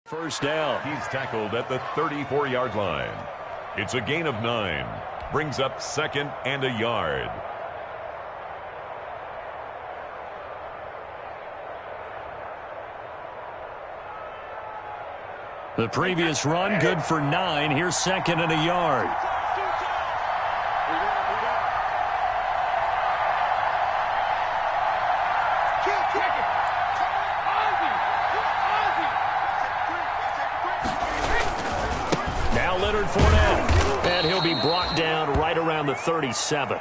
First down. He's tackled at the 34-yard line. It's a gain of 9. Brings up 2nd and a yard. The previous run, good for 9. Here's 2nd and a yard. Now Leonard Fournette. And he'll be brought down right around the 37.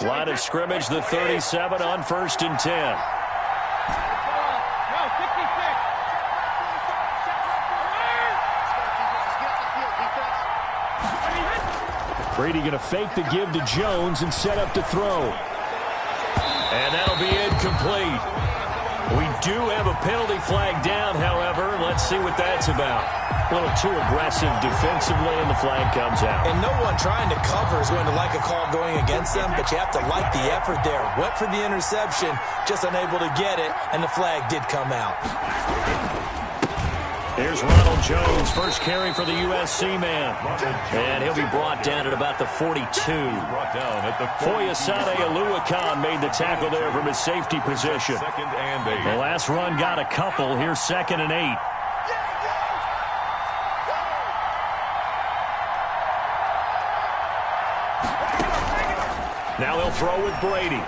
Line of scrimmage, the 37 on 1st and 10. Brady going to fake the give to Jones and set up to throw. And that'll be incomplete. We do have a penalty flag down, however. Let's see what that's about. A little too aggressive defensively, and the flag comes out. And no one trying to cover is going to like a call going against them, but you have to like the effort there. Went for the interception, just unable to get it, and the flag did come out. Here's Ronald Jones, first carry for the USC man. And he'll be brought down at about the 42. Foyesade Oluwakan made the tackle there from his safety position. The last run got a couple. Here's 2nd and 8. Now they'll throw with Brady.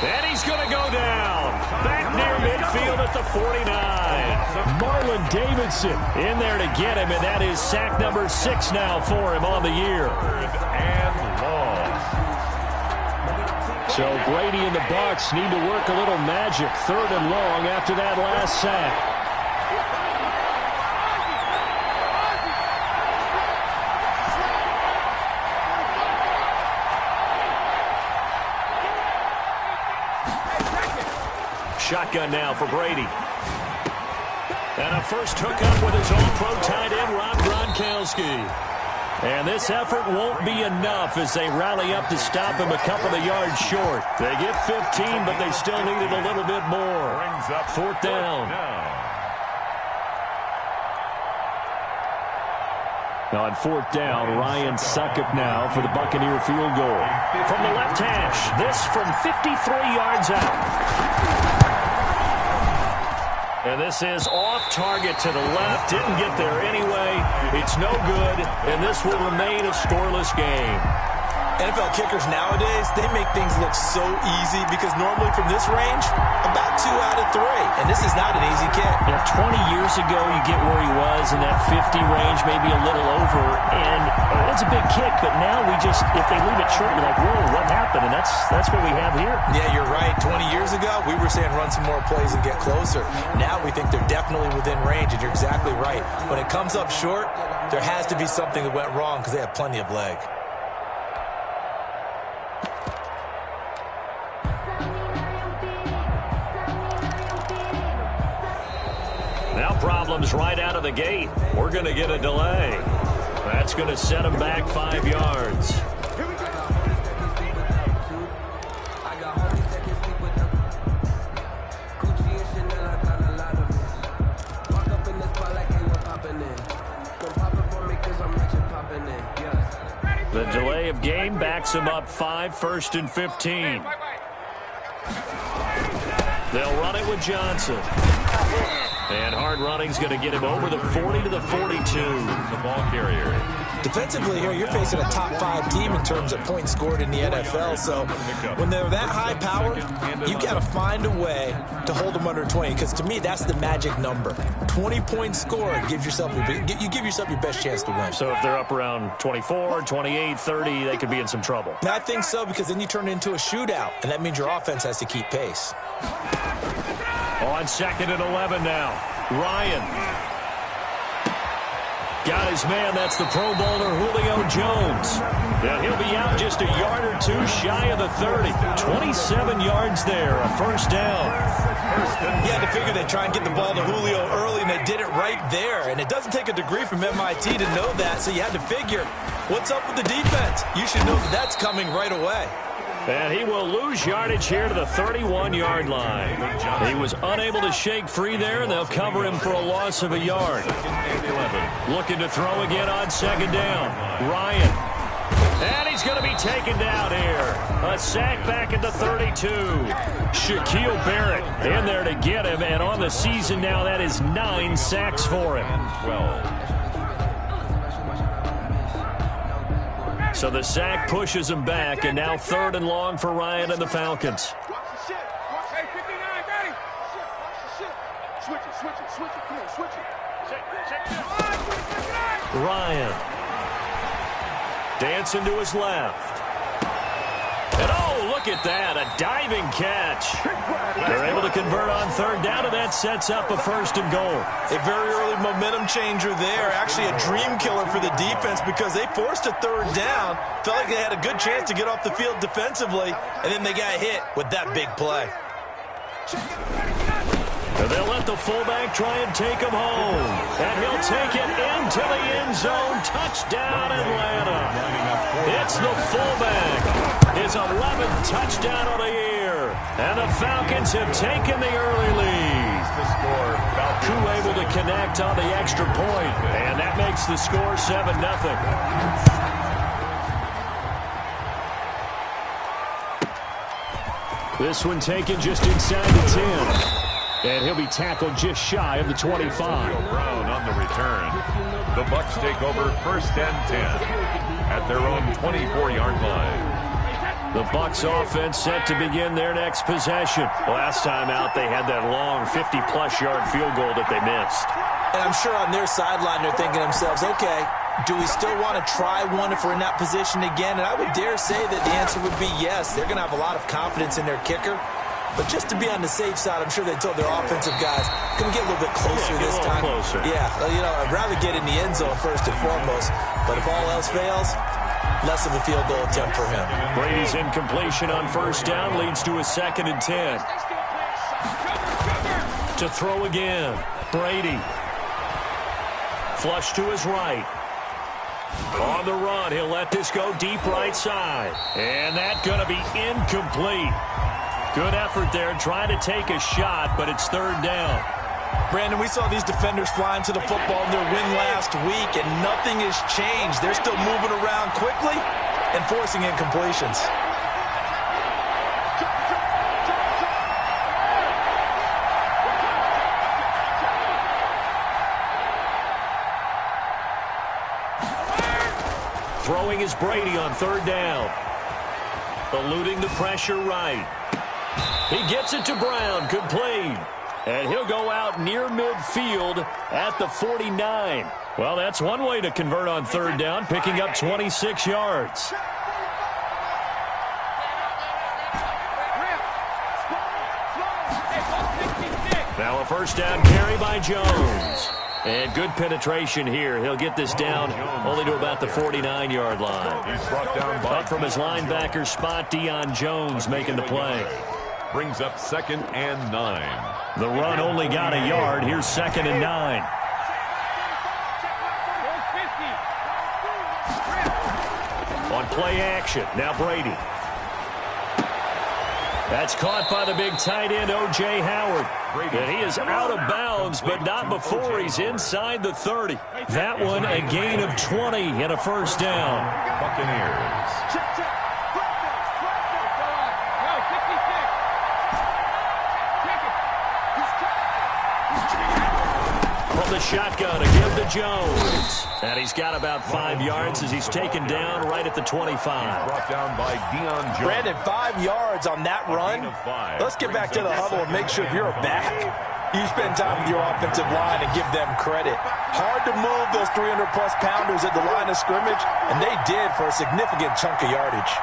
And he's going to go down. Back near midfield at the 49. Marlon Davidson in there to get him, and that is sack number 6 now for him on the year. And long. So Brady and the Bucs need to work a little magic. 3rd and long after that last sack. Shotgun now for Brady. And a first hookup with his all-pro tight end, Rob Gronkowski. And this effort won't be enough as they rally up to stop him a couple of yards short. They get 15, but they still needed a little bit more. 4th down. On 4th down, Ryan Succop now for the Buccaneer field goal. From the left hash, this from 53 yards out. And this is off target to the left. Didn't get there anyway. It's no good, and this will remain a scoreless game. NFL kickers nowadays, they make things look so easy because normally from this range, about 2 out of 3. And this is not an easy kick. Yeah, 20 years ago, you get where he was in that 50 range, maybe a little over. And it's a big kick, but now we just, if they leave it short, you're like, whoa, what happened? And that's what we have here. Yeah, you're right. 20 years ago, we were saying run some more plays and get closer. Now we think they're definitely within range, and you're exactly right. When it comes up short, there has to be something that went wrong because they have plenty of leg. Now problems right out of the gate. We're going to get a delay. That's going to set them back 5 yards. The delay of game backs him up 5, 1st and 15. They'll run it with Johnson. And hard running's going to get him over the 40 to the 42. The ball carrier. Defensively here, you're facing a top 5 team in terms of points scored in the NFL. So when they're that high power, you got to find a way to hold them under 20. Because to me, that's the magic number. 20 points scored gives yourself you give yourself your best chance to win. So if they're up around 24, 28, 30, they could be in some trouble. I think so, because then you turn it into a shootout, and that means your offense has to keep pace. On 2nd and 11 now. Ryan. Got his man. That's the Pro Bowler Julio Jones. And he'll be out just a yard or two shy of the 30. 27 yards there, a first down. Yeah, to figure they'd try and get the ball to Julio early, and they did it right there. And it doesn't take a degree from MIT to know that, so you had to figure, what's up with the defense? You should know that that's coming right away. And he will lose yardage here to the 31-yard line. He was unable to shake free there, and they'll cover him for a loss of a yard. Looking to throw again on second down. Ryan. And he's going to be taken down here. A sack back at the 32. Shaquille Barrett in there to get him, and on the season now, that is 9 sacks for him. 12. So the sack pushes him back, and now 3rd and long for Ryan and the Falcons. Ryan. Dancing to his left. And oh, look at that, a diving catch. They're able to convert on 3rd down, and that sets up a 1st and goal. A very early momentum changer there. Actually a dream killer for the defense because they forced a 3rd down. Felt like they had a good chance to get off the field defensively, and then they got hit with that big play. And they'll let the fullback try and take him home. And he'll take it into the end zone. Touchdown, Atlanta. It's the fullback. His 11th touchdown of the year. And the Falcons have taken the early lead. Crew able to connect on the extra point. And that makes the score 7-0. This one taken just inside the 10. And he'll be tackled just shy of the 25. Brown on the return. The Bucs take over 1st and 10 at their own 24-yard line. The Bucs offense set to begin their next possession. Last time out, they had that long 50-plus yard field goal that they missed. And I'm sure on their sideline they're thinking to themselves, okay, do we still want to try one if we're in that position again? And I would dare say that the answer would be yes. They're going to have a lot of confidence in their kicker. But just to be on the safe side, I'm sure they told their offensive guys, can we get a little bit closer this time? Closer. Yeah, you know, I'd rather get in the end zone first and foremost. But if all else fails, less of a field goal attempt for him. Brady's incompletion on 1st down leads to a 2nd and 10. To throw again, Brady. Flush to his right. On the run, he'll let this go deep right side. And that's going to be incomplete. Good effort there, trying to take a shot, but it's 3rd down. Brandon, we saw these defenders flying to the football in their win last week, and nothing has changed. They're still moving around quickly and forcing incompletions. Throwing is Brady on 3rd down. Eluding the pressure right. He gets it to Brown, complete. And he'll go out near midfield at the 49. Well, that's one way to convert on 3rd down, picking up 26 yards. Now a 1st down carry by Jones. And good penetration here. He'll get this down only to about the 49-yard line. He's brought down by up from his linebacker spot, Deion Jones making the play. Brings up 2nd and 9. The run only got a yard. Here's 2nd and 9. On play action, now Brady. That's caught by the big tight end, O.J. Howard. And he is out of bounds, but not before he's inside the 30. That one a gain of 20 and a 1st down. Buccaneers. From the shotgun to give to Jones. And he's got about 5 yards as he's taken down right at the 25. Brought down by Deion Jones. Brandon, 5 yards on that run. Let's get back to the huddle and make sure you're back. You spend time with your offensive line and give them credit. Hard to move those 300-plus pounders at the line of scrimmage, and they did for a significant chunk of yardage.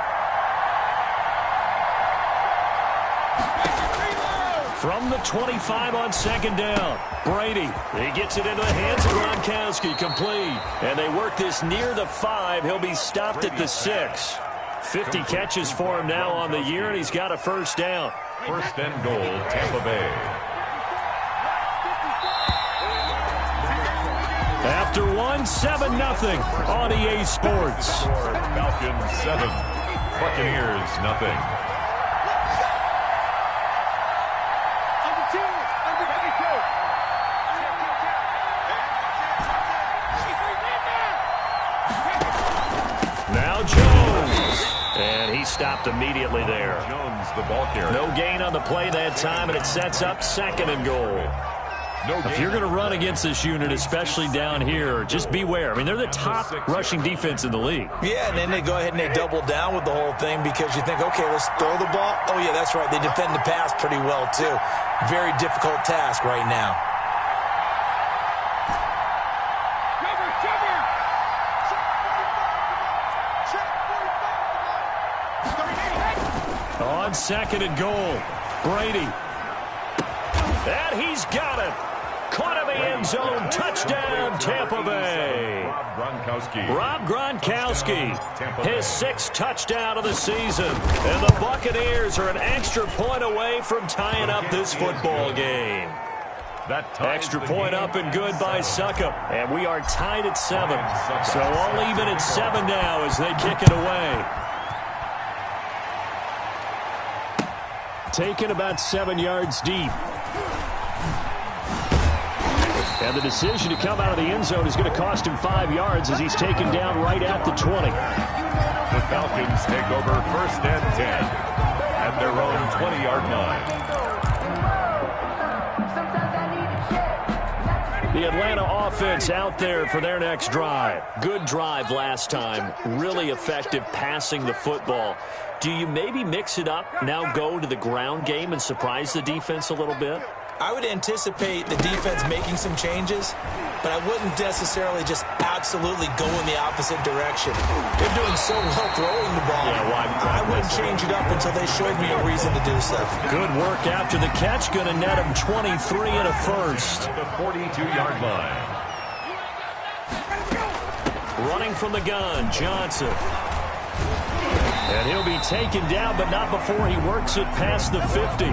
From the 25 on second down, Brady. He gets it into the hands of Gronkowski, complete. And they work this near the 5. He'll be stopped at the 6. 50 catches for him now on the year, and he's got a first down. First and goal, Tampa Bay. After 7-0 on EA Sports. Falcons 7, Buccaneers nothing. Now Jones. And he stopped immediately there. Jones, the ball carrier. No gain on the play that time, and it sets up second and goal. If you're going to run against this unit, especially down here, just beware. I mean, they're the top rushing defense in the league. Yeah, and then they go ahead and they double down with the whole thing because you think, okay, let's throw the ball. Oh, yeah, that's right. They defend the pass pretty well, too. Very difficult task right now. On second and goal, Brady. And he's got it. Caught in the end zone. Touchdown, Tampa Bay. Rob Gronkowski, his 6th touchdown of the season. And the Buccaneers are an extra point away from tying up this football game. Extra point up and good by Succop. And we are tied at 7. So all even at 7 now as they kick it away. Taken about 7 yards deep. And the decision to come out of the end zone is going to cost him 5 yards as he's taken down right at the 20. The Falcons take over first and 10 at their own 20-yard line. The Atlanta offense out there for their next drive. Good drive last time. Really effective passing the football. Do you maybe mix it up, now go to the ground game and surprise the defense a little bit? I would anticipate the defense making some changes, but I wouldn't necessarily just absolutely go in the opposite direction. They're doing so well throwing the ball. I wouldn't change it up until they showed me a reason to do so. Good work after the catch. Going to net him 23 and a first. The 42-yard line. Running from the gun, Johnson. And he'll be taken down, but not before he works it past the 50.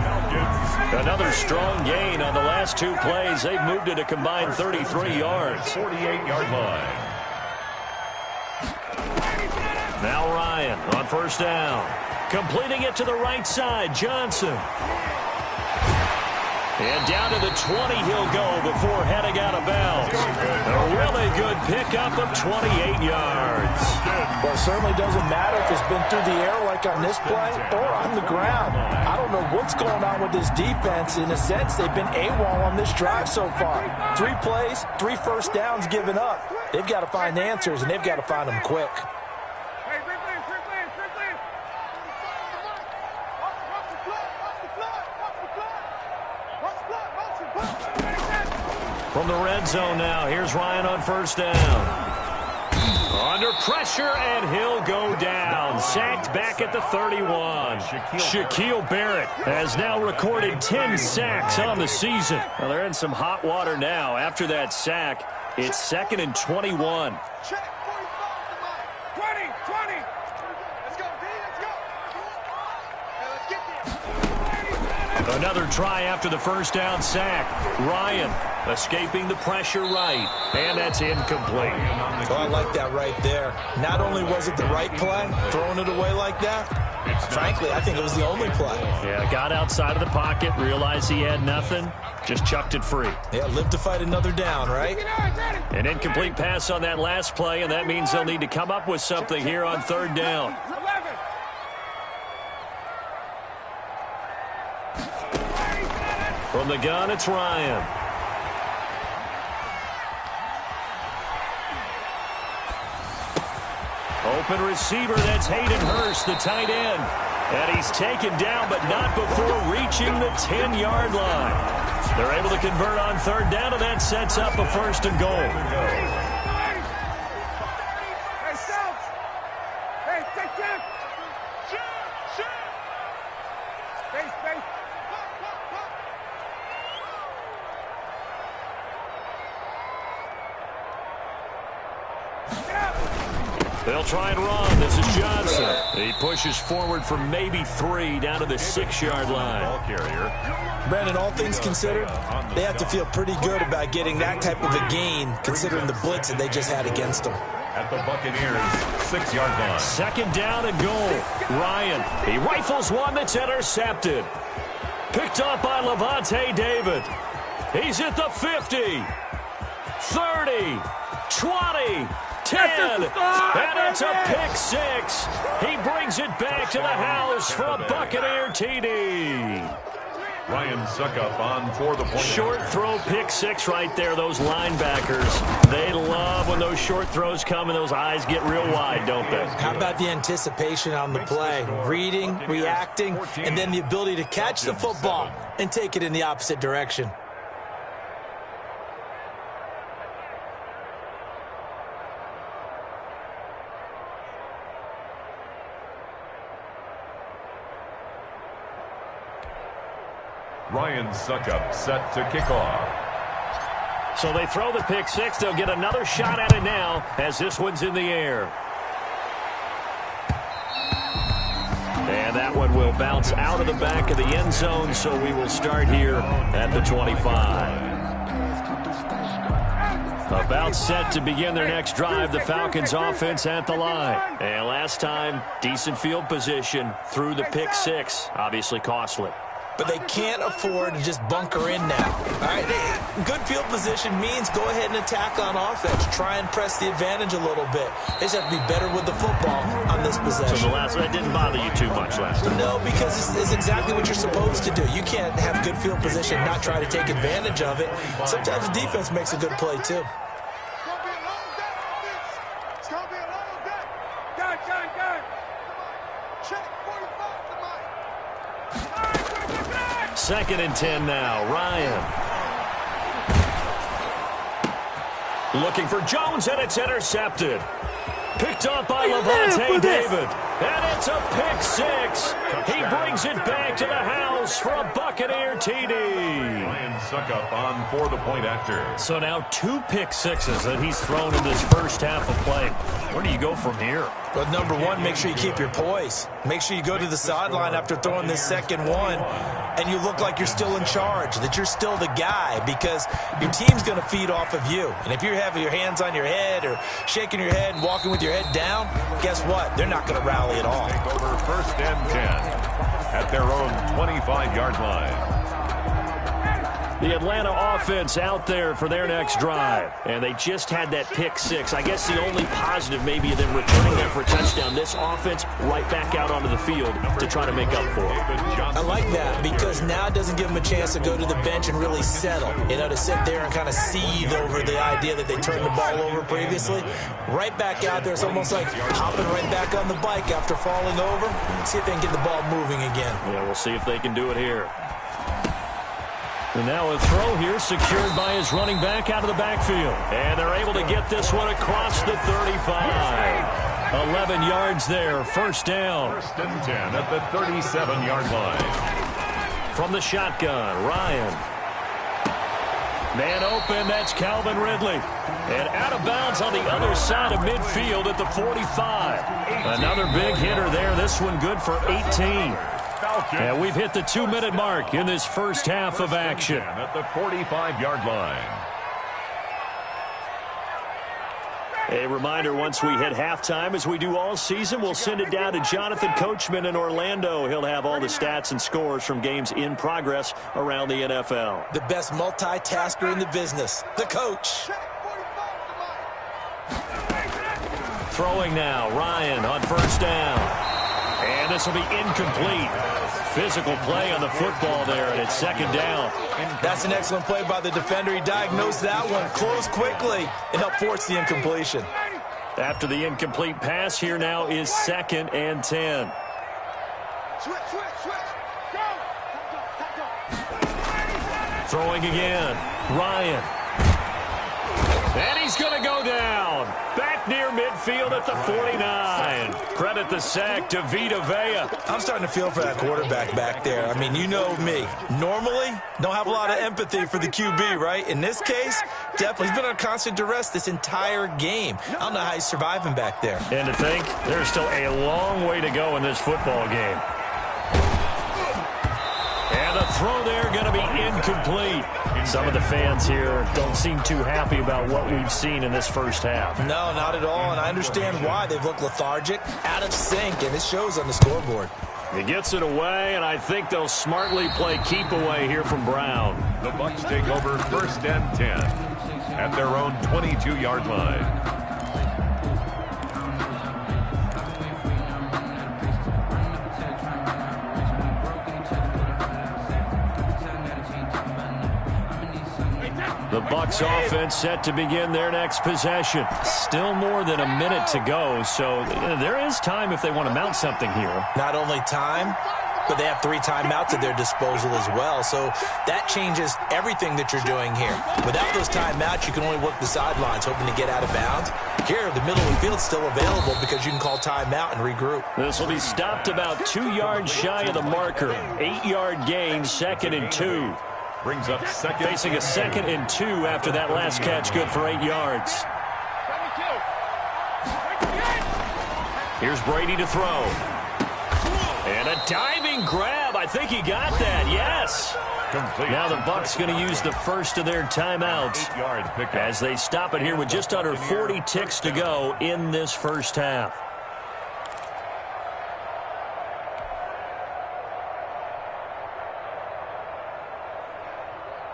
Another strong gain on the last 2 plays. They've moved it a combined 33 yards. 48-yard line. Now Ryan on first down. Completing it to the right side, Johnson. And down to the 20 he'll go before heading out of bounds. A really good pickup of 28 yards. Well, it certainly doesn't matter if it's been through the air like on this play or on the ground. I don't know what's going on with this defense. In a sense, they've been AWOL on this drive so far. 3 plays, 3 first downs given up. They've got to find answers, and they've got to find them quick. From the red zone now, here's Ryan on first down. Under pressure, and he'll go down. Sacked back at the 31. Shaquille Barrett has now recorded 10 sacks on the season. Well, they're in some hot water now. After that sack, it's 2nd and 21. Another try after the first down sack. Ryan escaping the pressure right. And that's incomplete. Oh, I like that right there. Not only was it the right play, throwing it away like that, frankly, I think it was the only play. Yeah, got outside of the pocket, realized he had nothing, just chucked it free. Yeah, live to fight another down, right? An incomplete pass on that last play, and that means they'll need to come up with something here on 3rd down. From the gun, it's Ryan. Open receiver, that's Hayden Hurst, the tight end. And he's taken down, but not before reaching the 10-yard line. They're able to convert on 3rd down, and that sets up a 1st and goal. They'll try and run. This is Johnson. He pushes forward for maybe 3 down to the 6-yard line. Ball carrier. Brandon, all things considered, they have to feel pretty good about getting that type of a gain considering the blitz that they just had against them. At the Buccaneers' 6-yard line. 2nd down and goal. Ryan, he rifles one that's intercepted. Picked up by Lavonte David. He's at the 50, 30, 20, 10, and it's a pick 6. He brings it back to the house for a Buccaneer TD. Ryan Succop on for the point. Short throw, pick 6 right there. Those linebackers, they love when those short throws come and those eyes get real wide, don't they? How about the anticipation on the play? Reading, reacting, and then the ability to catch the football and take it in the opposite direction. Ryan Succop set to kick off. So they throw the pick 6. They'll get another shot at it now as this one's in the air. And that one will bounce out of the back of the end zone, so we will start here at the 25. About set to begin their next drive, the Falcons offense at the line. And last time, decent field position through the pick 6, obviously costly. But they can't afford to just bunker in now. All right, good field position means go ahead and attack on offense. Try and press the advantage a little bit. They just have to be better with the football on this possession. So the last one didn't bother you too much last time? No, because it's exactly what you're supposed to do. You can't have good field position and not try to take advantage of it. Sometimes the defense makes a good play, too. Second and 10 now. Ryan. Looking for Jones, and it's intercepted. Picked up by Lavonte David. And it's a pick 6. He brings it back to the house for a Buccaneer TD. Ryan Succop on for the point after. So now 2 pick 6s that he's thrown in this first half of play. Where do you go from here? Well, number one, make sure you keep your poise. Make sure you go to the sideline after throwing this second one, and you look like you're still in charge, that you're still the guy, because your team's going to feed off of you. And if you're having your hands on your head or shaking your head and walking with your head down, guess what? They're not going to rally at all. Take over 1st and 10 at their own 25-yard line. The Atlanta offense out there for their next drive. And they just had that pick 6. I guess the only positive maybe of them returning that for a touchdown. This offense right back out onto the field to try to make up for it. I like that because now it doesn't give them a chance to go to the bench and really settle. You know, to sit there and kind of seethe over the idea that they turned the ball over previously. Right back out there. It's almost like hopping right back on the bike after falling over. See if they can get the ball moving again. Yeah, we'll see if they can do it here. And now a throw here secured by his running back out of the backfield. And they're able to get this one across the 35. 11 yards there, 1st down. 1st and 10 at the 37-yard line. From the shotgun, Ryan. Man open, that's Calvin Ridley. And out of bounds on the other side of midfield at the 45. Another big hitter there, this one good for 18. And we've hit the 2-minute mark in this first half of action. At the 45-yard line. A reminder, once we hit halftime, as we do all season, we'll send it down to Jonathan Coachman in Orlando. He'll have all the stats and scores from games in progress around the NFL. The best multitasker in the business, the coach. Throwing now, Ryan on 1st down. And this will be incomplete. Physical play on the football there, and it's 2nd down. That's an excellent play by the defender. He diagnosed that one, closed quickly, and helped force the incompletion. After the incomplete pass, here now is 2nd and 10. Throwing again, Ryan. And he's going to go down. Back near midfield at the 49. Credit the sack to Vita Vea. I'm starting to feel for that quarterback back there. I mean, you know me. Normally, don't have a lot of empathy for the QB, right? In this case, definitely, he's been on constant duress this entire game. I don't know how he's surviving back there. And to think, there's still a long way to go in this football game. And the throw there going to be incomplete. Some of the fans here don't seem too happy about what we've seen in this first half. No, not at all, and I understand why. They've looked lethargic, out of sync, and it shows on the scoreboard. He gets it away, and I think they'll smartly play keep away here from Brown. The Bucs take over 1st and 10 at their own 22-yard line. The Bucs offense set to begin their next possession. Still more than a minute to go, so there is time if they want to mount something here. Not only time, but they have 3 timeouts at their disposal as well, so that changes everything that you're doing here. Without those timeouts, you can only work the sidelines, hoping to get out of bounds. Here, the middle of the field's still available because you can call timeout and regroup. This will be stopped about 2 yards shy of the marker. 8-yard gain, 2nd and 2. Brings up second. Facing a 2nd and 2 after that last catch, good for 8 yards. Here's Brady to throw. And a diving grab. I think he got that, yes. Complete. Now the Bucs going to use the first of their timeouts 8-yard pickup as they stop it here with just under 40 ticks to go in this first half.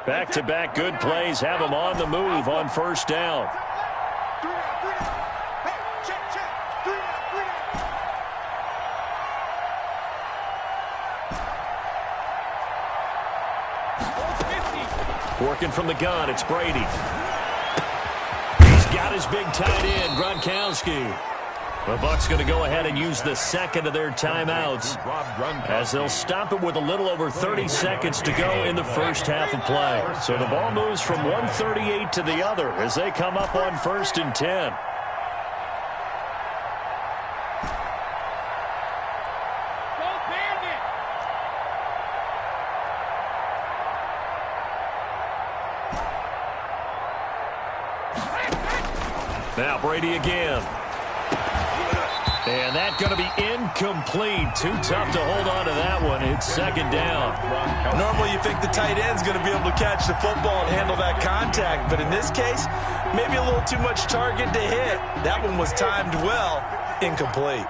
Back-to-back good plays have them on the move on 1st down. Working from the gun, it's Brady. He's got his big tight end, Gronkowski. The Bucs going to go ahead and use the 2nd of their timeouts as they'll stop it with a little over 30 seconds to go in the first half of play. So the ball moves from 138 to the other as they come up on 1st and 10. Now Brady again. And that's going to be incomplete. Too tough to hold on to that one. It's 2nd down. Normally you think the tight end's going to be able to catch the football and handle that contact, but in this case, maybe a little too much target to hit. That one was timed well. Incomplete.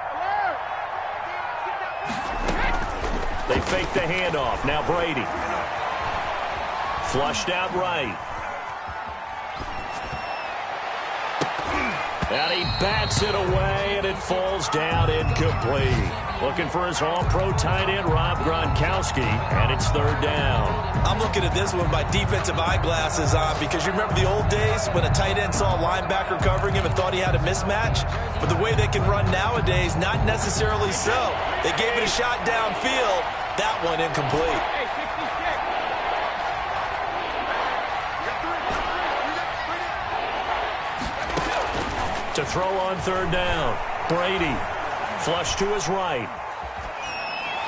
They fake the handoff. Now Brady. Flushed out right. And he bats it away, and it falls down incomplete. Looking for his all-pro tight end, Rob Gronkowski, and it's 3rd down. I'm looking at this one with my defensive eyeglasses on because you remember the old days when a tight end saw a linebacker covering him and thought he had a mismatch? But the way they can run nowadays, not necessarily so. They gave it a shot downfield. That one incomplete. To throw on 3rd down. Brady. Flush to his right.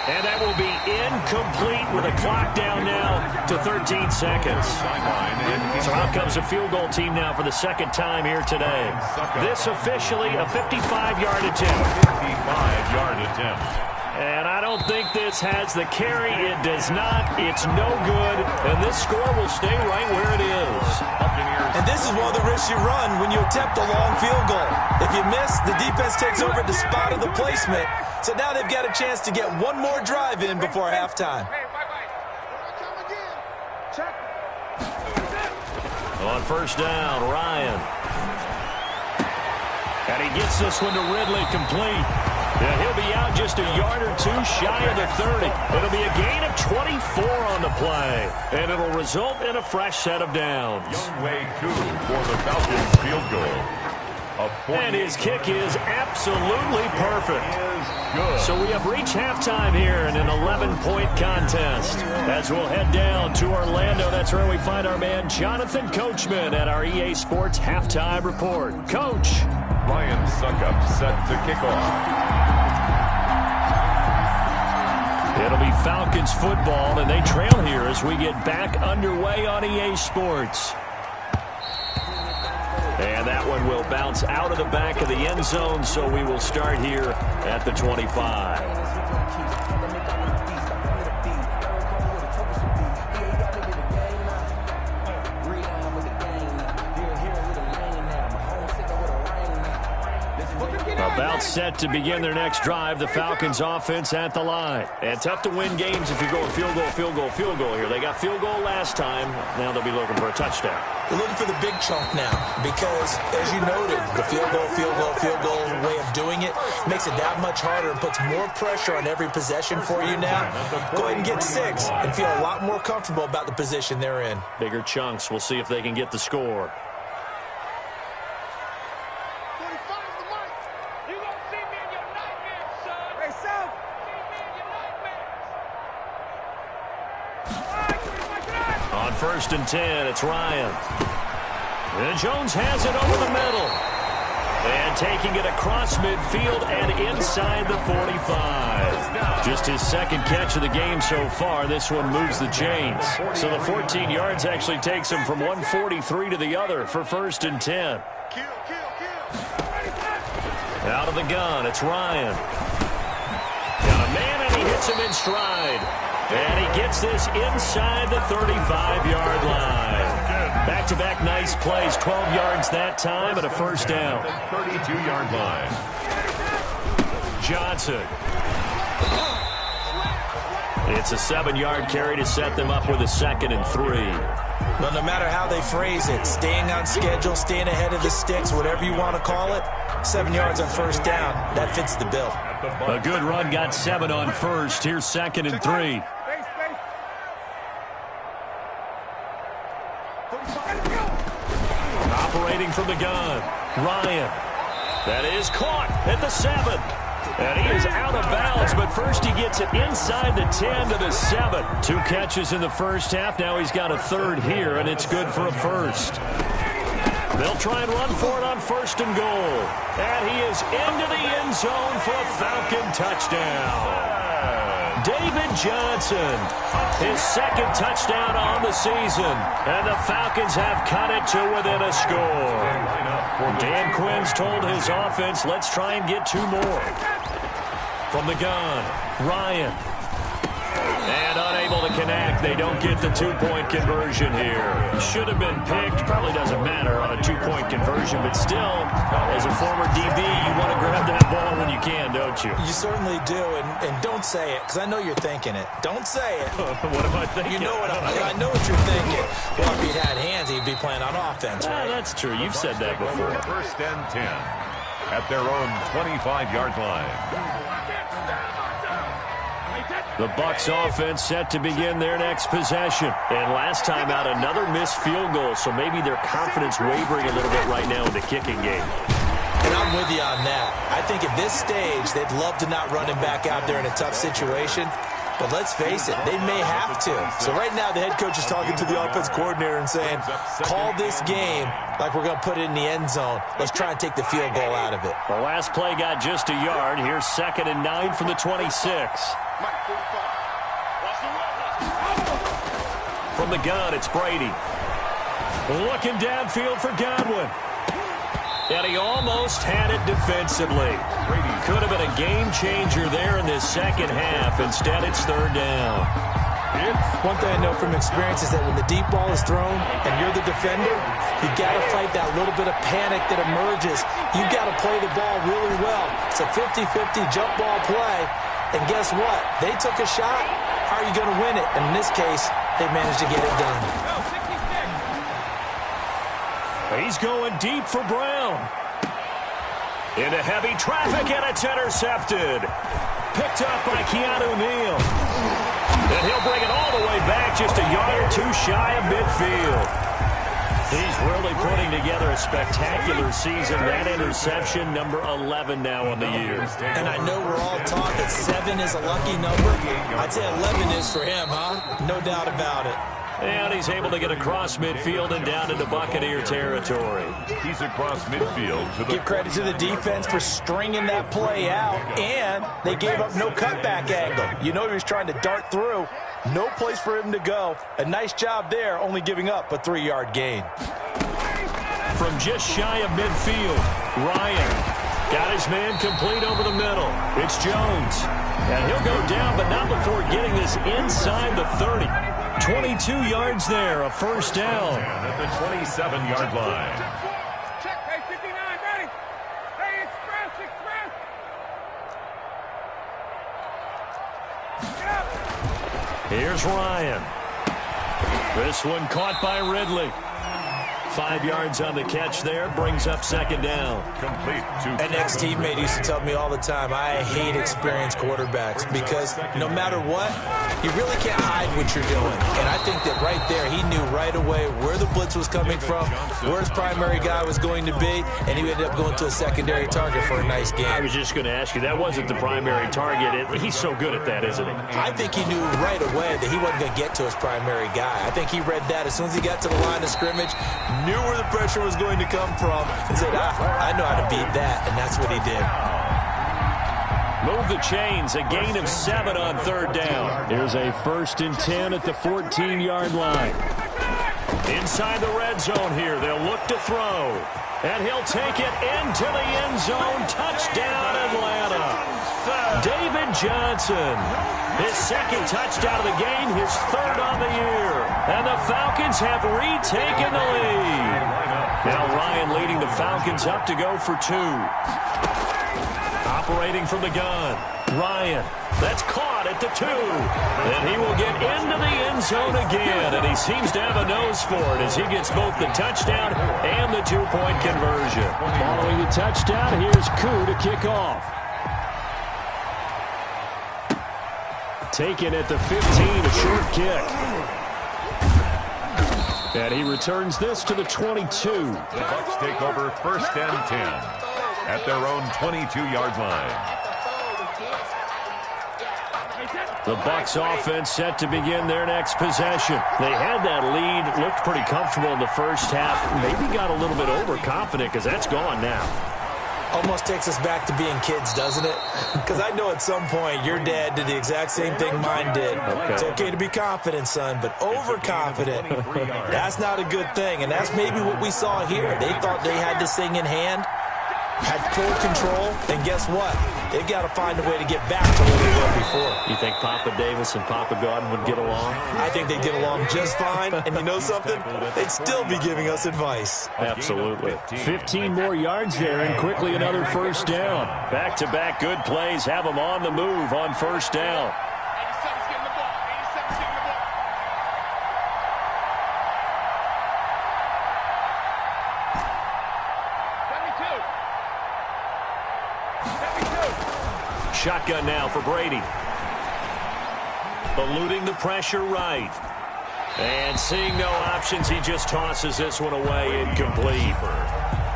And that will be incomplete with a clock down now to 13 seconds. So out comes a field goal team now for the 2nd time here today. This officially a 55-yard attempt. 55-yard attempt. And I don't think this has the carry. It does not. It's no good. And this score will stay right where it is. And this is one of the risks you run when you attempt a long field goal. If you miss, the defense takes over at the spot of the placement. So now they've got a chance to get one more drive in before halftime. On 1st down, Ryan. And he gets this one to Ridley complete. Yeah, he'll be out just a yard or 2 shy of the 30. It'll be a gain of 24 on the play. And it'll result in a fresh set of downs. Younghoe Koo for the Falcons field goal. And his kick is absolutely perfect. So we have reached halftime here in an 11-point contest. As we'll head down to Orlando, that's where we find our man Jonathan Coachman at our EA Sports Halftime Report. Coach. Ryan Suckup set to kick off. It'll be Falcons football, and they trail here as we get back underway on EA Sports. And that one will bounce out of the back of the end zone, so we will start here at the 25. About set to begin their next drive. The Falcons offense at the line. And tough to win games if you're going field goal, field goal, field goal here. They got field goal last time. Now they'll be looking for a touchdown. They're looking for the big chunk now because, as you noted, the field goal way of doing it makes it that much harder and puts more pressure on every possession for you now. Go ahead and get 6 and feel a lot more comfortable about the position they're in. Bigger chunks. We'll see if they can get the score. On 1st and 10, it's Ryan. And Jones has it over the middle. And taking it across midfield and inside the 45. Just his second catch of the game so far. This one moves the chains. So the 14 yards actually takes him from 143 to the other for 1st and 10. Out of the gun, it's Ryan. Got a man, and he hits him in stride. And he gets this inside the 35-yard line. Back-to-back nice plays, 12 yards that time and a first down. 32-yard line. Johnson. It's a 7-yard carry to set them up with a 2nd and 3. Well, no matter how they phrase it, staying on schedule, staying ahead of the sticks, whatever you want to call it, 7 yards on first down, that fits the bill. A good run got 7 on first. Here's 2nd and 3. Operating from the gun, Ryan. That is caught at the 7. And he is out of bounds, but first he gets it inside the 10 to the 7. 2 catches in the first half. Now he's got a 3rd here, and it's good for a first. They'll try and run for it on 1st and goal. And he is into the end zone for a Falcon touchdown. David Johnson, his 2nd touchdown on the season. And the Falcons have cut it to within a score. Dan Quinn's told his offense, let's try and get 2 more. From the gun, Ryan. And unable to connect. They don't get the 2-point conversion here. Should have been picked. Probably doesn't matter on a 2-point conversion, but still, as a former DB, you want to grab that ball when you can, don't you? You certainly do, and don't say it, because I know you're thinking it. Don't say it. What am I thinking? You know what I know what you're thinking. Well, if he'd had hands, he'd be playing on offense, right? That's true. You've said that before. 1st and 10 at their own 25-yard line. The Bucs offense set to begin their next possession. And last time out, another missed field goal, so maybe their confidence wavering a little bit right now in the kicking game. And I'm with you on that. I think at this stage, they'd love to not run him back out there in a tough situation. But let's face it, they may have to. So right now, the head coach is talking to the offense coordinator and saying, call this game like we're going to put it in the end zone. Let's try and take the field goal out of it. The last play got just a yard. Here's 2nd and 9 from the 26. From the gun, it's Brady. Looking downfield for Godwin. And he almost had it defensively. Could have been a game changer there in this second half. Instead, it's 3rd down. One thing I know from experience is that when the deep ball is thrown and you're the defender, you got to fight that little bit of panic that emerges. You got to play the ball really well. It's a 50-50 jump ball play. And guess what? They took a shot. How are you going to win it? And in this case, they managed to get it done. He's going deep for Brown. Into heavy traffic, and it's intercepted. Picked up by Keanu Neal. And he'll bring it all the way back, just a yard or 2 shy of midfield. He's really putting together a spectacular season. That interception, number 11 now on the year. And I know we're all taught that 7 is a lucky number. I'd say 11 is for him, huh? No doubt about it. And he's able to get across midfield and down into Buccaneer territory. He's across midfield. Give credit to the defense for stringing that play out, and they gave up no cutback angle. You know he was trying to dart through. No place for him to go. A nice job there, only giving up a 3-yard gain. From just shy of midfield, Ryan got his man complete over the middle. It's Jones. And he'll go down, but not before getting this inside the 30. 22 yards there, a first down. At the 27-yard line. Check, hey, 59, ready. Hey, express. Get up. Here's Ryan. This one caught by Ridley. 5 yards on the catch there, brings up second down. Complete to An ex-teammate used to tell me all the time, I hate experienced quarterbacks because no matter what, you really can't hide what you're doing. And I think that right there, he knew right away where the blitz was coming from, where his primary guy was going to be, and he ended up going to a secondary target for a nice game. I was just going to ask you, that wasn't the primary target. He's so good at that, isn't he? I think he knew right away that he wasn't going to get to his primary guy. I think he read that as soon as he got to the line of scrimmage, knew where the pressure was going to come from, and said, I know how to beat that, and that's what he did. Move the chains, a gain of 7 on third down. Here's a 1st and 10 at the 14-yard line. Inside the red zone here, they'll look to throw. And he'll take it into the end zone. Touchdown, Atlanta. David Johnson. His second touchdown of the game, his 3rd on the year. And the Falcons have retaken the lead. Now Ryan leading the Falcons up to go for 2. Operating from the gun. Ryan. That's caught at the 2. And he will get into the end zone again. And he seems to have a nose for it as he gets both the touchdown and the 2-point conversion. Following the touchdown, here's Koo to kick off. Taken at the 15, a short kick. And he returns this to the 22. The Bucs take over 1st and 10 at their own 22-yard line. The Bucs offense set to begin their next possession. They had that lead, looked pretty comfortable in the first half. Maybe got a little bit overconfident because that's gone now. Almost takes us back to being kids, doesn't it? Because I know at some point your dad did the exact same thing mine did. Okay. It's okay to be confident, son, but overconfident, that's not a good thing. And that's maybe what we saw here. They thought they had this thing in hand, had full control, and guess what? They've got to find a way to get back to where they were before. You think Papa Davis and Papa Godwin would get along? I think they get along just fine, and you know something? They'd still be giving us advice. Absolutely. 15 more yards there, and quickly another first down. Back-to-back good plays have them on the move on first down. 87's getting the ball. 87's getting the ball. Shotgun now for Brady. Eluding the pressure right. And seeing no options, he just tosses this one away, incomplete.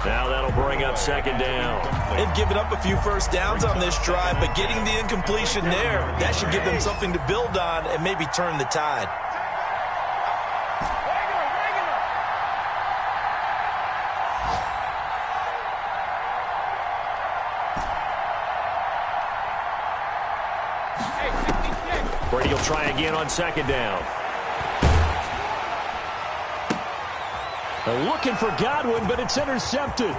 Now that'll bring up second down. They've given up a few first downs on this drive, but getting the incompletion there, that should give them something to build on and maybe turn the tide. Brady will try again on second down. They're looking for Godwin, but it's intercepted.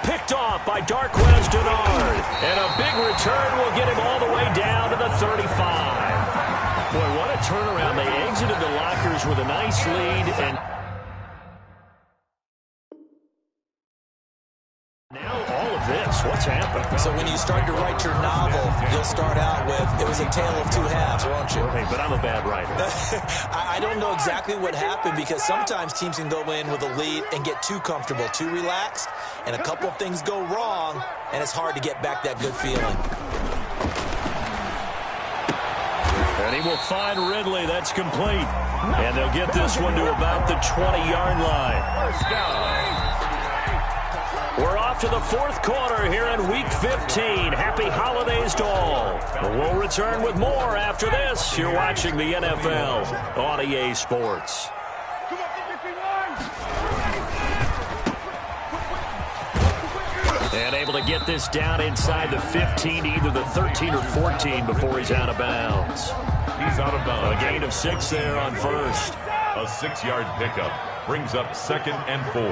Picked off by Darqueze Dennard. And a big return will get him all the way down to the 35. Boy, what a turnaround. They exited the lockers with a nice lead. And now all of this, what's happened? So when you start to write your novel, you'll start out with, it was a tale of two halves, won't you? Hey, but I'm a bad writer. I don't know exactly what happened because sometimes teams can go in with a lead and get too comfortable, too relaxed, and a couple of things go wrong, and it's hard to get back that good feeling. And he will find Ridley. That's complete. And they'll get this one to about the 20-yard line. First down. We're off to the fourth quarter here in Week 15. Happy holidays to all. We'll return with more after this. You're watching the NFL on EA Sports. And able to get this down inside the 15, either the 13 or 14 before he's out of bounds. He's out of bounds. A gain of 6 there on first. A 6-yard pickup brings up 2nd and 4.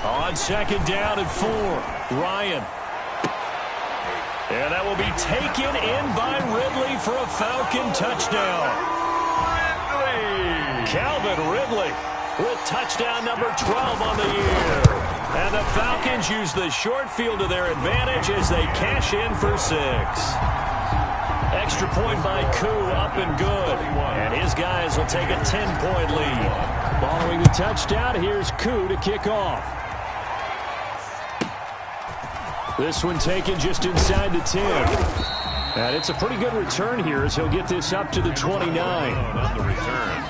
On 2nd down and 4, Ryan. And that will be taken in by Ridley for a Falcon touchdown. Calvin Ridley with touchdown number 12 on the year. And the Falcons use the short field to their advantage as they cash in for 6. Extra point by Koo, up and good. And his guys will take a 10-point lead. Following the touchdown, here's Koo to kick off. This one taken just inside the 10. And it's a pretty good return here as he'll get this up to the 29. On the return,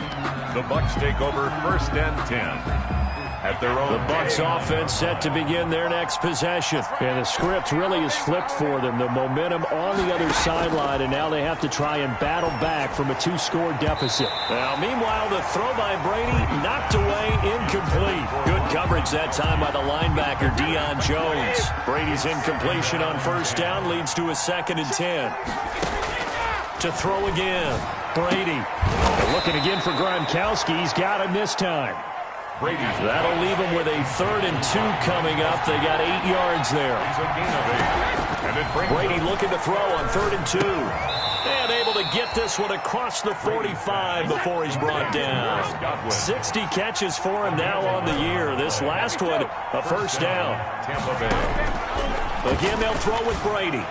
the Bucs take over 1st and 10. At their own. The Bucs offense set to begin their next possession. And the script really is flipped for them. The momentum on the other sideline, and now they have to try and battle back from a 2-score deficit. Now, meanwhile, the throw by Brady knocked away, incomplete. Good coverage that time by the linebacker, Deion Jones. Brady's incompletion on 1st down leads to a 2nd and 10. To throw again, Brady. And looking again for Gronkowski. He's got him this time. That'll leave them with a 3rd and 2 coming up. They got 8 yards there. Brady looking to throw on 3rd and 2. And able to get this one across the 45 before he's brought down. 60 catches for him now on the year. This last one, a 1st down. Again, they'll throw with Brady.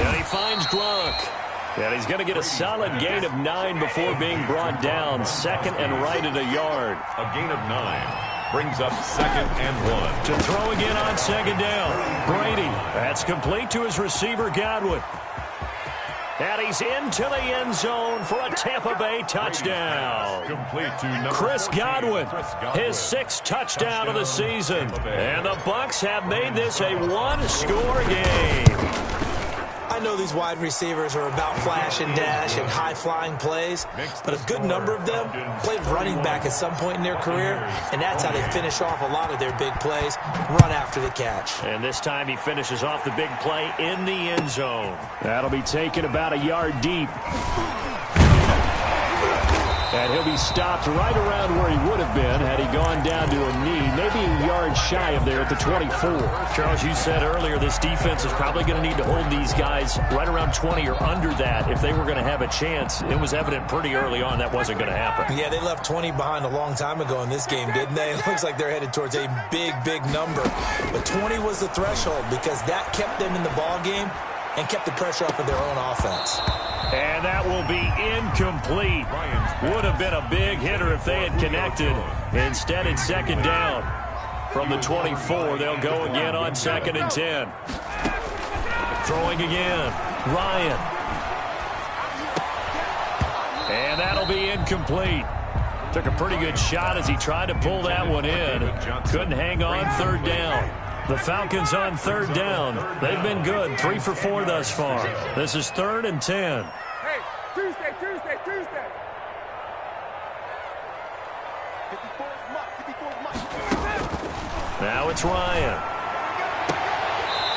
And he finds Gronk. And he's going to get a solid gain of 9 before being brought down. 2nd and right at a yard. A gain of 9 brings up 2nd and 1. To throw again on 2nd down. Brady. That's complete to his receiver, Godwin. And he's into the end zone for a Tampa Bay touchdown. Complete to Chris Godwin, his 6th touchdown of the season. And the Bucs have made this a 1-score game. I know these wide receivers are about flash and dash and high-flying plays, but a good number of them played running back at some point in their career, and that's how they finish off a lot of their big plays, run after the catch. And this time he finishes off the big play in the end zone. That'll be taken about a yard deep. And he'll be stopped right around where he would have been had he gone down to a knee, maybe a yard shy of there at the 24. Charles, you said earlier this defense is probably going to need to hold these guys right around 20 or under that if they were going to have a chance. It was evident pretty early on that wasn't going to happen. Yeah, they left 20 behind a long time ago in this game, didn't they? It looks like they're headed towards a big, big number. But 20 was the threshold because that kept them in the ball game and kept the pressure off of their own offense. And that will be incomplete. Would have been a big hitter if they had connected. Instead, it's 2nd down. From the 24, they'll go again on 2nd and 10. Throwing again, Ryan. And that'll be incomplete. Took a pretty good shot as he tried to pull that one in. Couldn't hang on 3rd down. The Falcons on 3rd down. They've been good, 3 for 4 thus far. This is 3rd and 10. Hey, Tuesday. Now it's Ryan.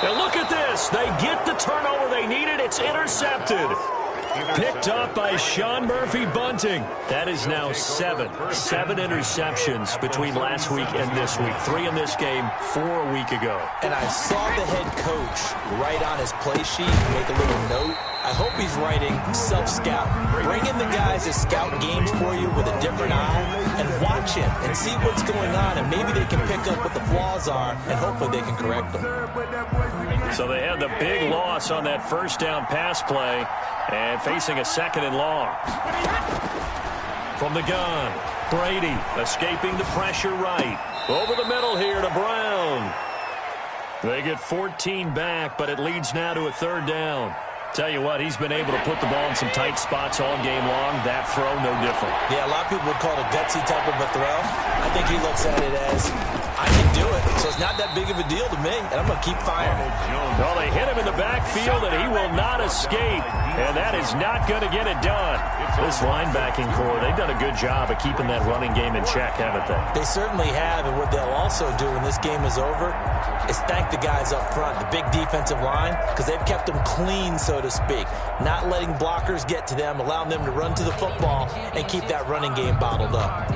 And look at this. They get the turnover they needed. It's intercepted. Picked up by Sean Murphy-Bunting. That is now 7 interceptions between last week and this week. 3 in this game, 4 a week ago. And I saw the head coach write on his play sheet, make a little note. I hope he's writing self-scout. Bring in the guys that scout games for you with a different eye and watch him and see what's going on, and maybe they can pick up what the flaws are, and hopefully they can correct them. So they had the big loss on that 1st down pass play and facing a 2nd and long. From the gun, Brady escaping the pressure right. Over the middle here to Brown. They get 14 back, but it leads now to a 3rd down. Tell you what, he's been able to put the ball in some tight spots all game long. That throw, no different. Yeah, a lot of people would call it a gutsy type of a throw. I think he looks at it as, I can do it, so So it's not that big of a deal to me, and I'm going to keep firing. Well, they hit him in the backfield, and he will not escape. And that is not going to get it done. This linebacking core, they've done a good job of keeping that running game in check, haven't they? They certainly have, and what they'll also do when this game is over is thank the guys up front, the big defensive line, because they've kept them clean, so to speak, not letting blockers get to them, allowing them to run to the football and keep that running game bottled up.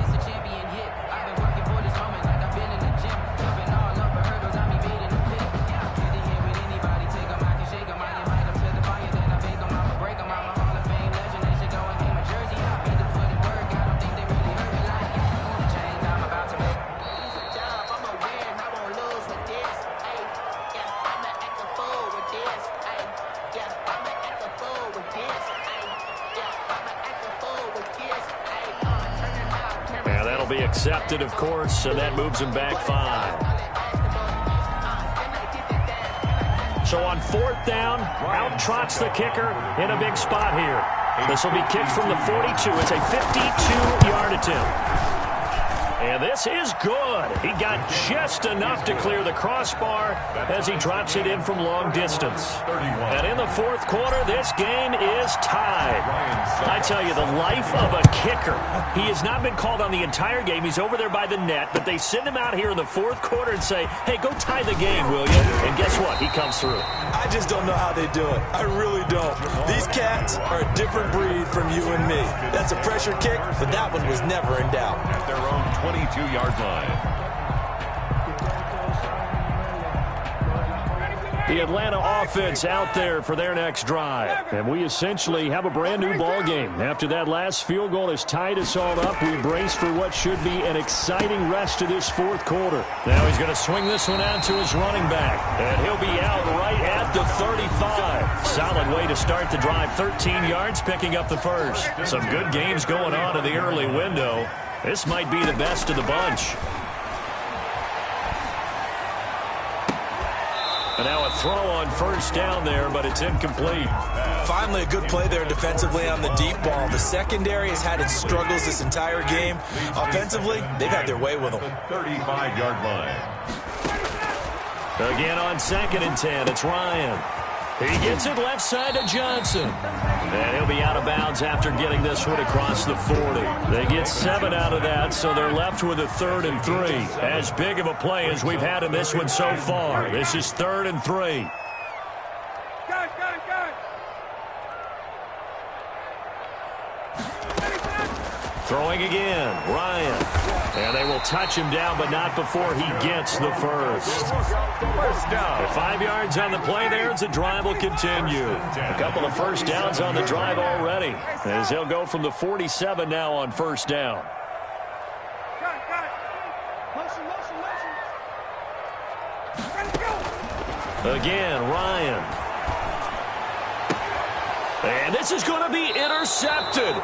Accepted, of course, and that moves him back 5. So on 4th down, out trots the kicker in a big spot here. This will be kicked from the 42. It's a 52-yard attempt. And this is good. He got just enough to clear the crossbar as he drops it in from long distance. And in the 4th quarter, this game is tied. I tell you, the life of a kicker. He has not been called on the entire game. He's over there by the net, but they send him out here in the 4th quarter and say, hey, go tie the game, will you? And guess what? He comes through. I just don't know how they do it. I really don't. These cats are a different breed from you and me. That's a pressure kick, but that one was never in doubt. At their own 22-yard line. The Atlanta offense out there for their next drive. And we essentially have a brand-new ball game. After that last field goal has tied us all up, we brace for what should be an exciting rest to this 4th quarter. Now he's going to swing this one out to his running back. And he'll be out right at the 35. Solid way to start the drive. 13 yards, picking up the first. Some good games going on in the early window. This might be the best of the bunch. And now a throw on 1st down there, but it's incomplete. Finally, a good play there defensively on the deep ball. The secondary has had its struggles this entire game. Offensively, they've had their way with them. 35-yard line. Again on 2nd and 10, it's Ryan. He gets it left side to Johnson. And he'll be out of bounds after getting this one across the 40. They get 7 out of that, so they're left with a 3rd and 3. As big of a play as we've had in this one so far. This is 3rd and 3. Got it. Throwing again, Ryan. And they will touch him down, but not before he gets the first. First down. 5 yards on the play there as the drive will continue. A couple of first downs on the drive already, as he'll go from the 47 now on 1st down. Got it. Motion. Ready to go. Again, Ryan. And this is going to be intercepted.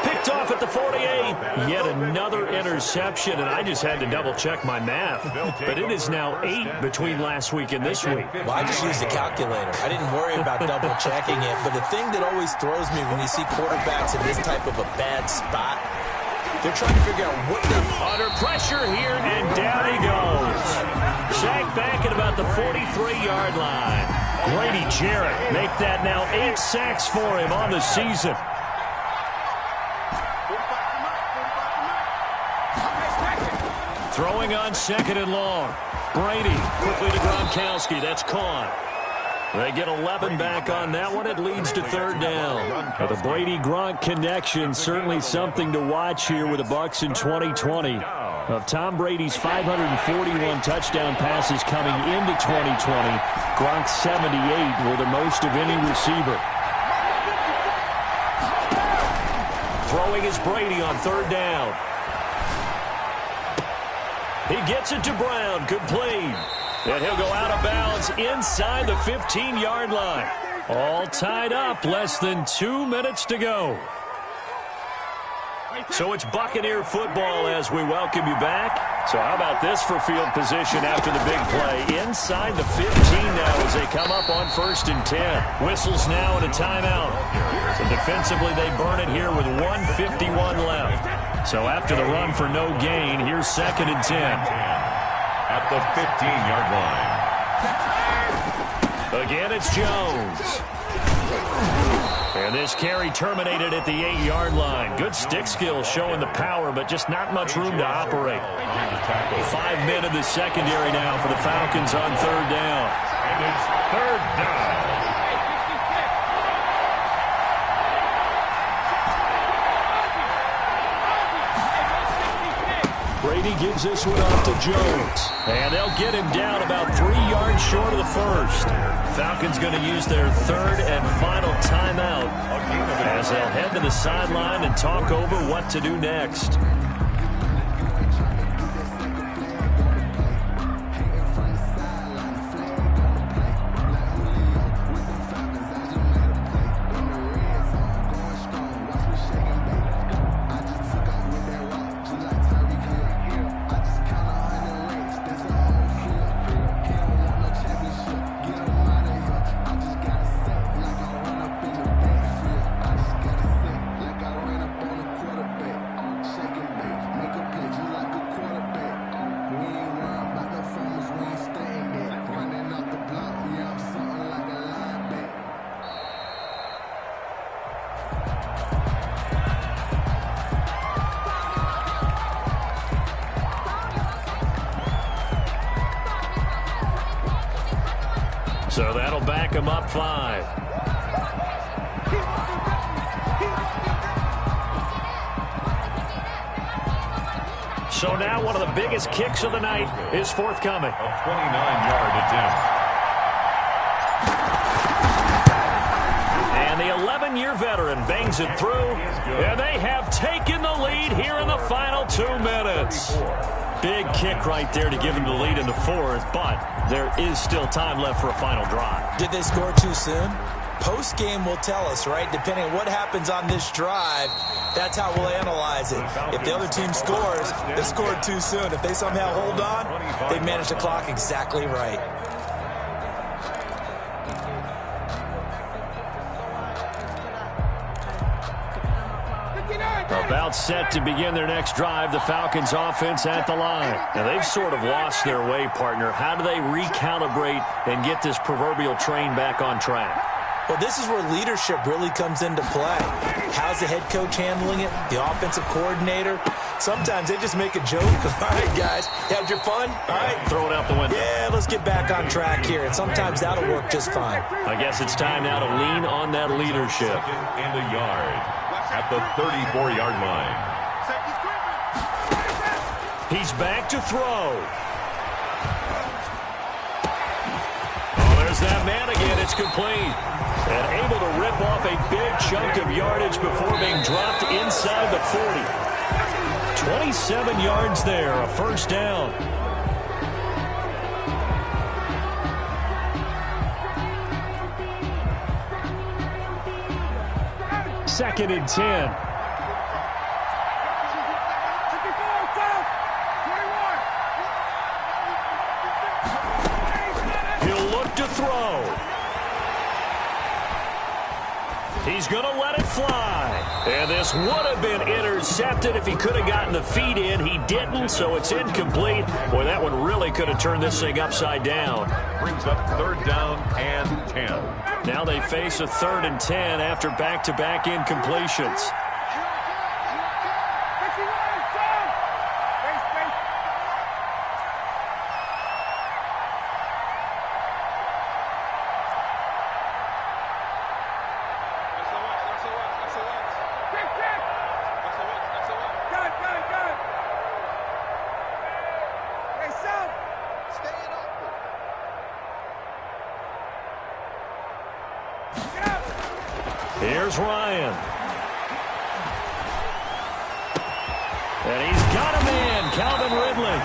Picked off at the 48. Yet another interception, and I just had to double-check my math. But it is now 8 between last week and this week. Well, I just used a calculator. I didn't worry about double-checking it. But the thing that always throws me when you see quarterbacks in this type of a bad spot, they're trying to figure out what they're under pressure here, and down he goes. Sacked back at about the 43-yard line. Grady Jarrett make that now 8 sacks for him on the season. Throwing on 2nd and long. Brady quickly to Gronkowski. That's caught. They get 11 back on that one. It leads to 3rd down. The Brady-Gronk connection, certainly something to watch here with the Bucs in 2020. Of Tom Brady's 541 touchdown passes coming into 2020, Gronk's 78 were the most of any receiver. Throwing is Brady on 3rd down. He gets it to Brown. Complete. And he'll go out of bounds inside the 15-yard line. All tied up. Less than 2 minutes to go. So it's Buccaneer football as we welcome you back. So how about this for field position after the big play? Inside the 15 now as they come up on 1st and 10. Whistles now and a timeout. So defensively they burn it here with 1:51 left. So after the run for no gain, here's 2nd and 10. at the 15-yard line. Again, it's Jones. And this carry terminated at the 8-yard line. Good stick skills showing the power, but just not much room to operate. 5 men in the secondary now for the Falcons on third down. And it's third down. Brady gives this one off to Jones. And they'll get him down about 3 yards short of the first. Falcons going to use their third and final timeout as they'll head to the sideline and talk over what to do next. So that'll back him up 5. So now one of the biggest kicks of the night is forthcoming. A 29-yard attempt. And the 11-year veteran bangs it through, and they have taken the lead here in the final 2 minutes. Big kick right there to give them the lead in the fourth, but there is still time left for a final drive. Did they score too soon? Post-game will tell us, right? Depending on what happens on this drive, that's how we'll analyze it. If the other team scores, they scored too soon. If they somehow hold on, they managed the clock exactly right. About set to begin their next drive, the Falcons offense at the line. Now, they've sort of lost their way, partner. How do they recalibrate and get this proverbial train back on track? Well, this is where leadership really comes into play. How's the head coach handling it? The offensive coordinator? Sometimes they just make a joke. All right, guys, you had your fun? All right. Throw it out the window. Yeah, let's get back on track here. And sometimes that'll work just fine. I guess it's time now to lean on that leadership. Second and a yard at the 34-yard line. He's back to throw. Oh, there's that man again. It's complete. And able to rip off a big chunk of yardage before being dropped inside the 40. 27 yards there, a first down. Second and 10. He'll look to throw. He's going to let it fly. And this would have been intercepted if he could have gotten the feet in. He didn't, so it's incomplete. Boy, that one really could have turned this thing upside down. Brings up third down and 10. Now they face a third and 10 after back-to-back incompletions. Here's Ryan. And he's got a man, Calvin Ridley.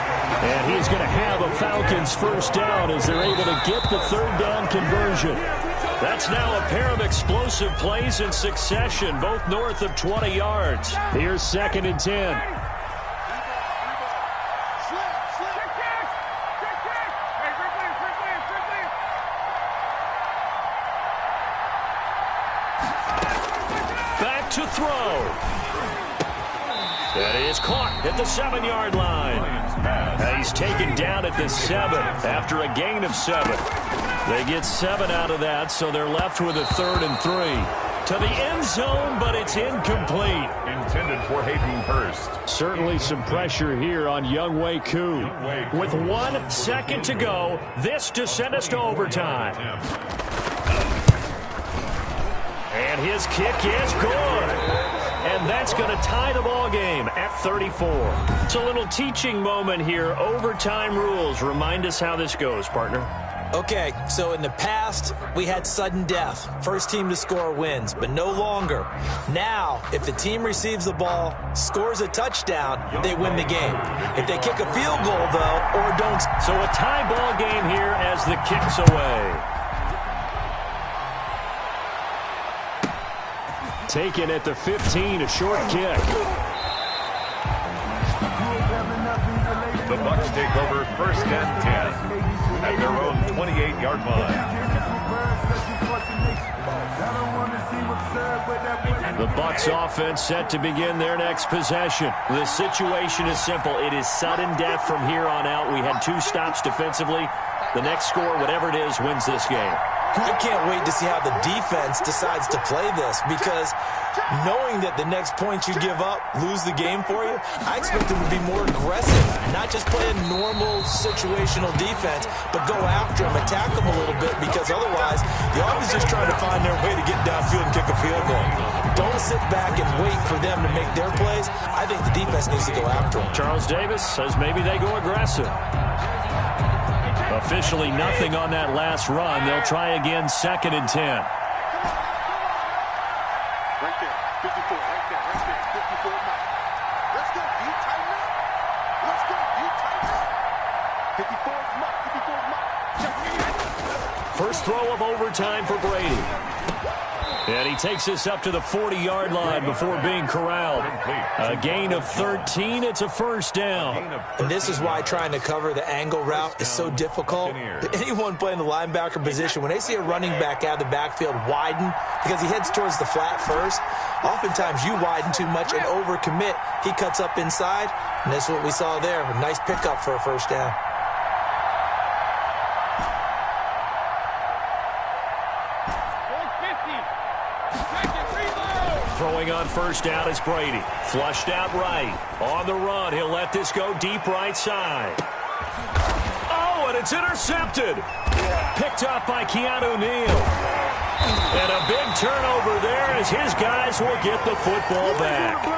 And he's going to have a Falcons first down as they're able to get the third down conversion. That's now a pair of explosive plays in succession, both north of 20 yards. Here's second and 10. To throw. That is caught at the 7-yard line. He's taken down at the 7 after a gain of 7. They get 7 out of that, so they're left with a 3rd and 3. To the end zone, but it's incomplete. Intended for Hayden Hurst. Certainly some pressure here on Younghoe Koo. With 1 second to go, this to send us to overtime. And his kick is good. And that's going to tie the ball game at 34. It's a little teaching moment here. Overtime rules. Remind us how this goes, partner. Okay, so in the past, we had sudden death. First team to score wins, but no longer. Now, if the team receives the ball, scores a touchdown, they win the game. If they kick a field goal, though, or don't. So a tie ball game here as the kick's away. Taken at the 15, a short kick. The Bucs take over 1st and 10 at their own 28-yard line. The Bucs offense set to begin their next possession. The situation is simple. It is sudden death from here on out. We had 2 stops defensively. The next score, whatever it is, wins this game. I can't wait to see how the defense decides to play this, because knowing that the next point you give up lose the game for you, I expect them to be more aggressive, not just play a normal situational defense, but go after them, attack them a little bit, because otherwise the offense is just trying to find their way to get downfield and kick a field goal. Don't sit back and wait for them to make their plays. I think the defense needs to go after them. Charles Davis says maybe they go aggressive. Officially nothing on that last run. They'll try again, 2nd and 10. Right there, 54, right there, 54 Mike. Let's go, you tighten up. Let's go, you tighten up. 54 Mike, First throw of overtime for Brady. And he takes us up to the 40-yard line before being corralled. A gain of 13. It's a 1st down. And this is why trying to cover the angle route is so difficult. Anyone playing the linebacker position, when they see a running back out of the backfield widen because he heads towards the flat first, oftentimes you widen too much and overcommit. He cuts up inside, and that's what we saw there. A nice pickup for a 1st down. Throwing on 1st down is Brady. Flushed out right. On the run, he'll let this go deep right side. Oh, and it's intercepted. Picked up by Keanu Neal. And a big turnover there as his guys will get the football back.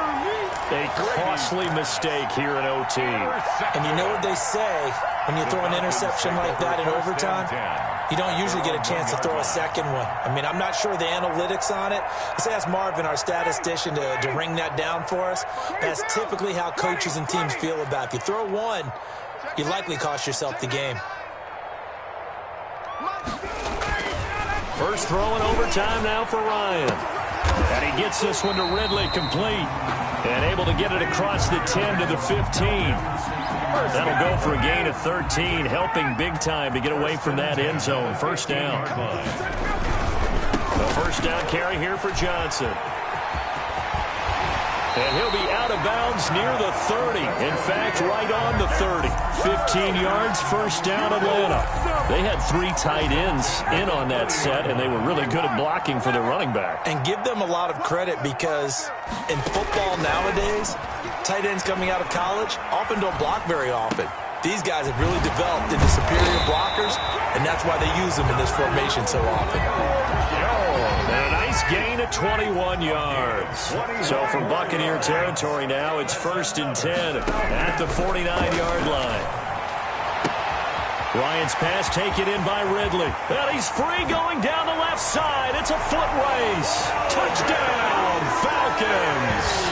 A costly mistake here in OT. And you know what they say, when you throw an interception like that in overtime, you don't usually get a chance to throw a second one. I mean, I'm not sure the analytics on it. Let's ask Marvin, our statistician, to ring that down for us. That's typically how coaches and teams feel about it. If you throw one, you likely cost yourself the game. First throw in overtime now for Ryan. And he gets this one to Ridley, complete. And able to get it across the 10 to the 15. That'll go for a gain of 13, helping big time to get away from that end zone. 1st down. The 1st down carry here for Johnson. And he'll be out of bounds near the 30. In fact, right on the 30. 15 yards, 1st down Atlanta. They had 3 tight ends in on that set, and they were really good at blocking for their running back. And give them a lot of credit, because in football nowadays, tight ends coming out of college often don't block very often. These guys have really developed into superior blockers, and that's why they use them in this formation so often. And a nice gain of 21 yards. So from Buccaneer territory now, it's 1st and 10 at the 49-yard line. Ryan's pass taken in by Ridley. And he's free going down the left side. It's a foot race. Touchdown, Falcons.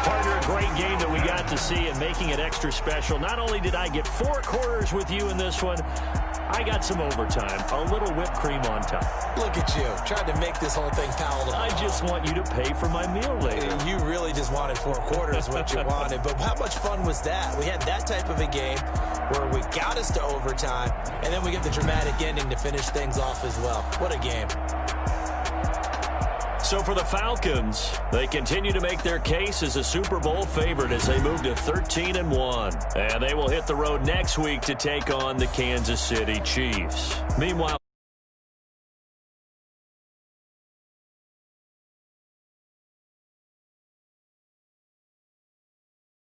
Partner, a great game that we got to see, and making it extra special. Not only did I get 4 quarters with you in this one, I got some overtime. A little whipped cream on top. Look at you, trying to make this whole thing palatable. I just want you to pay for my meal later. You really just wanted 4 quarters, what you wanted. But how much fun was that? We had that type of a game where we got us to overtime, and then we get the dramatic ending to finish things off as well. What a game. So for the Falcons, they continue to make their case as a Super Bowl favorite as they move to 13-1. And they will hit the road next week to take on the Kansas City Chiefs. Meanwhile,